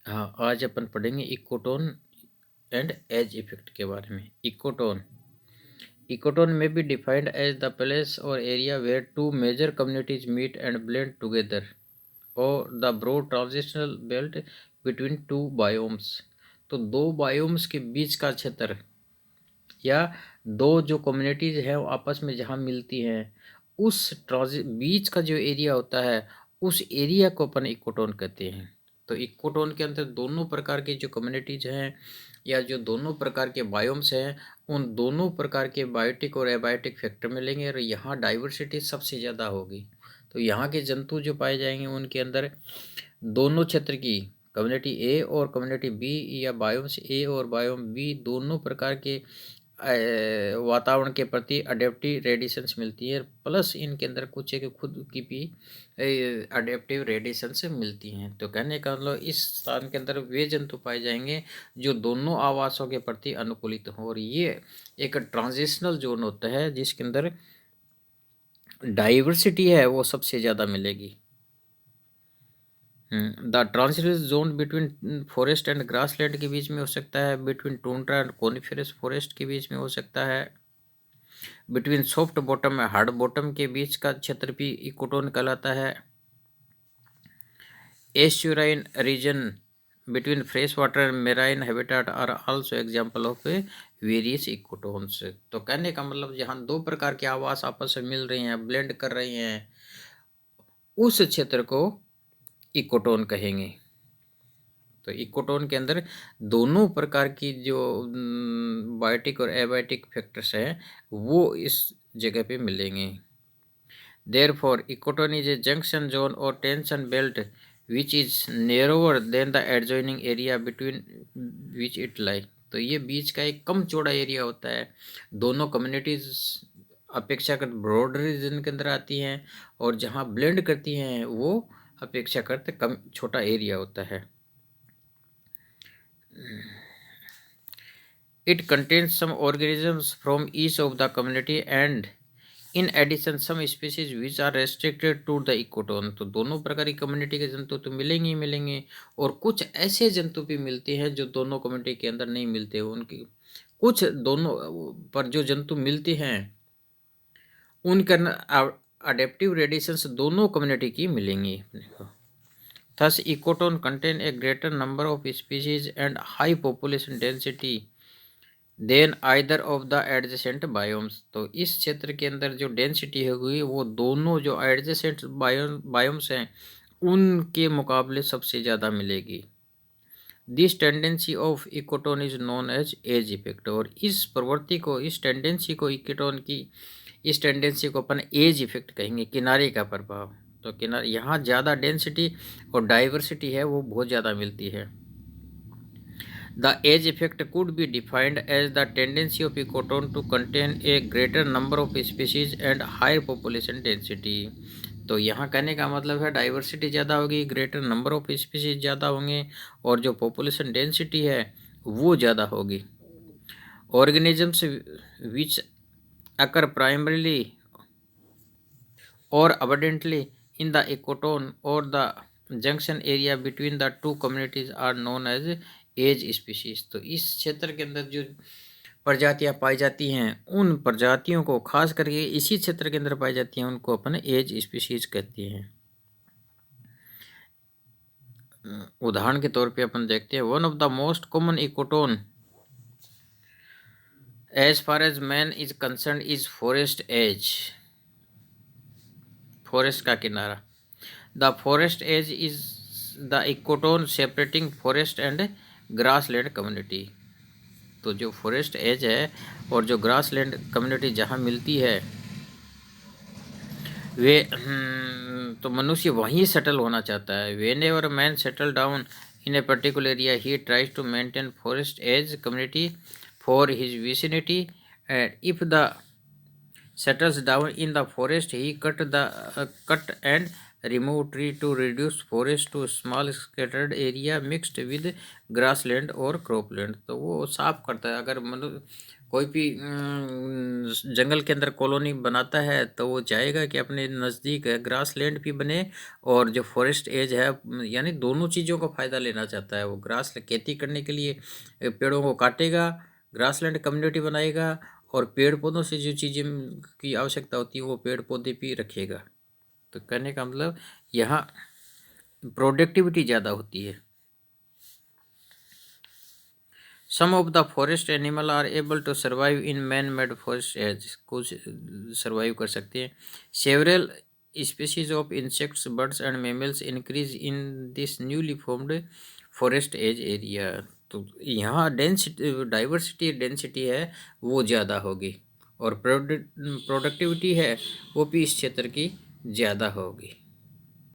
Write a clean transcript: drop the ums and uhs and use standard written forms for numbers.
हाँ, आज अपन पढ़ेंगे इकोटोन एंड एज इफेक्ट के बारे में। इकोटोन में be defined as the place or area where two major communities meet and blend together or the broad transitional belt between two biomes. तो दो biomes के बीच का क्षेत्र या दो जो कम्युनिटीज है वो आपस में जहाँ मिलती हैं, उस बीच का जो एरिया होता है, उस एरिया को अपन इकोटोन कहते हैं। तो इकोटोन के अंदर दोनों प्रकार की जो कम्युनिटीज हैं या जो दोनों प्रकार के बायोम्स हैं, उन दोनों प्रकार के बायोटिक और एबायोटिक फैक्टर मिलेंगे और यहाँ डाइवर्सिटी सबसे ज़्यादा होगी। तो यहाँ के जंतु जो पाए जाएंगे उनके अंदर दोनों क्षेत्र की कम्युनिटी ए और कम्युनिटी बी या बायोम्स ए और बायोम बी दोनों प्रकार के वातावरण के प्रति अडेप्टिव रेडिएशंस मिलती है, प्लस इनके अंदर कुछ एक खुद की भी अडेप्टिव रेडिएशंस मिलती हैं। तो कहने का मतलब इस स्थान के अंदर वे जंतु पाए जाएंगे जो दोनों आवासों के प्रति अनुकूलित हों, और ये एक ट्रांजिशनल जोन होता है जिसके अंदर डाइवर्सिटी है वो सबसे ज़्यादा मिलेगी। The transition zone between forest and grassland के बीच में हो सकता है, between tundra and coniferous forest के बीच में हो सकता है, बिटवीन सॉफ्ट बॉटम और हार्ड बॉटम के बीच का क्षेत्र भी इकोटोन कहलाता है। Estuarine region between fresh water and marine habitat are also example of various ecotones. तो कहने का मतलब जहाँ दो प्रकार के आवास आपस में मिल रही हैं, ब्लेंड कर रही हैं, उस क्षेत्र को इकोटोन कहेंगे। तो इकोटोन के अंदर दोनों प्रकार की जो बायोटिक और एबायोटिक फैक्टर्स हैं वो इस जगह पे मिलेंगे। Therefore ecotone is a junction zone or tension belt which is narrower than the adjoining area between which it lie. तो ये बीच का एक कम चौड़ा एरिया होता है, दोनों कम्युनिटीज अपेक्षाकृत ब्रॉड रीजन के अंदर आती हैं, और जहाँ ब्लेंड करती हैं वो अपेक्षाकृत कम छोटा एरिया होता है। It contains some organisms from each of the community and in addition some species which are restricted to the ecotone। तो दोनों प्रकार की कम्युनिटी के जंतु तो मिलेंगे ही मिलेंगे, और कुछ ऐसे जंतु भी मिलते हैं जो दोनों कम्युनिटी के अंदर नहीं मिलते। उनकी कुछ दोनों पर जो जंतु मिलते हैं उनके अडेप्टिव रेडिएशंस दोनों कम्युनिटी की मिलेंगी। Thus, ecotone contain a greater number of species and high population density then either of the adjacent biomes. तो इस क्षेत्र के अंदर जो डेंसिटी होगी वो दोनों जो एडजेसेंट बायोम्स हैं उनके मुकाबले सबसे ज़्यादा मिलेगी। This tendency of ecotone is known as edge effect. और इस प्रवृत्ति को, इस टेंडेंसी को, इकोटोन की इस टेंडेंसी को अपन एज इफेक्ट कहेंगे, किनारे का प्रभाव। तो किनारे यहाँ ज़्यादा डेंसिटी और डाइवर्सिटी है वो बहुत ज़्यादा मिलती है। The age effect could be defined as the tendency of ecotone to contain a greater number of species and higher population density। तो यहाँ कहने का मतलब है डाइवर्सिटी ज़्यादा होगी, ग्रेटर नंबर ऑफ स्पीसीज ज़्यादा होंगे, और जो पॉपुलेशन डेंसिटी है वो ज़्यादा होगी। Organisms which occur primarily or abundantly in the ecotone or the junction area between the two communities are known as edge species. तो इस क्षेत्र के अंदर जो प्रजातियां पाई जाती हैं उन प्रजातियों को, खास करके इसी क्षेत्र के अंदर पाई जाती हैं, उनको अपन एज स्पीशीज कहते हैं। उदाहरण के तौर पे अपन देखते हैं, one of the most common ecotone as far as man is concern is forest edge. Forest का किनारा। The forest edge is the ecotone separating forest and grassland community. तो जो फॉरेस्ट एज है और जो ग्रासलैंड कम्युनिटी जहाँ मिलती है वे तो मनुष्य वहीं सेटल होना चाहता है। Whenever man settle down in a particular area he tries to maintain forest edge community for his vicinity, and if the settles down in the forest he cut and remove tree to reduce forest to small scattered area mixed with grassland और cropland। तो वो साफ करता है। अगर कोई भी जंगल के अंदर कॉलोनी बनाता है तो वो चाहेगा कि अपने नज़दीक ग्रास लैंड भी बने और जो फॉरेस्ट एज है, यानी दोनों चीज़ों का फ़ायदा लेना चाहता है वो। ग्रास खेती करने के लिए पेड़ों को काटेगा, ग्रास लैंड कम्युनिटी बनाएगा और पेड़ पौधों से जो चीज़ें की आवश्यकता होती है वो पेड़ पौधे भी रखेगा। तो कहने का मतलब यहाँ प्रोडक्टिविटी ज़्यादा होती है। Some of the forest animal are able to survive in man made forest edge, कुछ सर्वाइव कर सकते हैं। Several species of insects, birds and mammals increase in this newly formed forest edge area. तो यहाँ density, diversity density है वो ज़्यादा होगी और प्रोडक्टिविटी है वो भी इस क्षेत्र की ज़्यादा होगी।